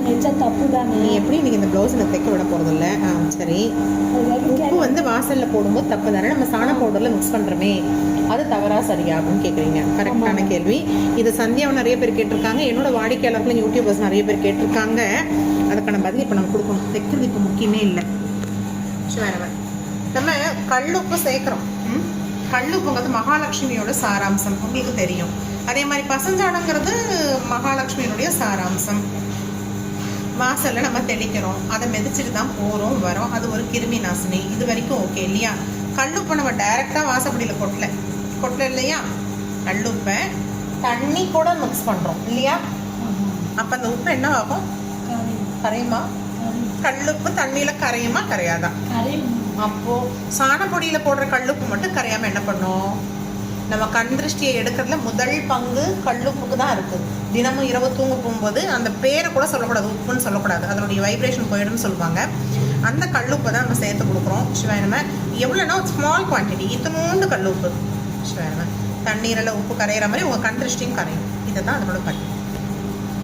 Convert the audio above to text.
நீ எப்படி நீங்கள் இந்த ப்ளவுஸ் நான் தைக்க விட போகிறதில்ல. சரி, உப்பு வந்து வாசலில் போடும்போது தப்பு தானே, நம்ம சாண பவுடரில் மிக்ஸ் பண்ணுறோமே, அது தவறா சரியா அப்படின்னு கேட்குறீங்க. கரெக்டான கேள்வி. இது சந்தியாவை நிறைய பேர் கேட்டிருக்காங்க, என்னோட வாடிக்கையாளர்களும் யூடியூபர்ஸ் நிறைய பேர் கேட்டிருக்காங்க. அதுக்கான பதில் இப்போ நம்ம கொடுக்கணும். தைக்கிறது இப்போ முக்கியமே இல்லை. நம்ம கல்லுப்பு சேர்க்குறோம். கல்லுப்புங்கிறது மகாலட்சுமியோட சாராம்சம், உங்களுக்கு தெரியும். அதே மாதிரி பசஞ்சாடங்கிறது மகாலட்சுமியினுடைய சாராம்சம். வாசலில் நம்ம தெளிக்கிறோம், அதை மிதிச்சுட்டு தான் போகிறோம் வரோம். அது ஒரு கிருமி நாசினி. இது வரைக்கும் ஓகே இல்லையா? கல்லுப்பை நம்ம டைரெக்டாக வாசப்படியில் கொட்டல இல்லையா? கல்லுப்பை தண்ணி கூட மிக்ஸ் பண்ணுறோம் இல்லையா? அப்போ அந்த உப்பு என்ன ஆகும்? கரையுமா? கல்லுப்பு தண்ணியில் கரையுமா கரையாதா? அப்போது சாணப்பொடியில் போடுற கல்லுப்பு மட்டும் கரையாமல் என்ன பண்ணும்? நம்ம கண் திருஷ்டியை எடுக்கிறதுல முதல் பங்கு கல்லுப்புக்கு தான் இருக்குது. தினமும் இரவு தூங்க போகும்போது அந்த பேரை கூட சொல்லக்கூடாது, உப்புன்னு சொல்லக்கூடாது, அதனுடைய வைப்ரேஷன் போயிடும்னு சொல்லுவாங்க. அந்த கல்லுப்பை தான் நம்ம சேர்த்து கொடுக்குறோம். சிவாயனம எவ்வளோன்னா ஸ்மால் குவான்டிட்டி, இத்தனோண்டு கல்லுப்பு. சிவாயனம தண்ணீரில் உப்பு கரையிற மாதிரி உங்கள் கண் திருஷ்டியும் கரையும். இதுதான் அதனோட பட்டி.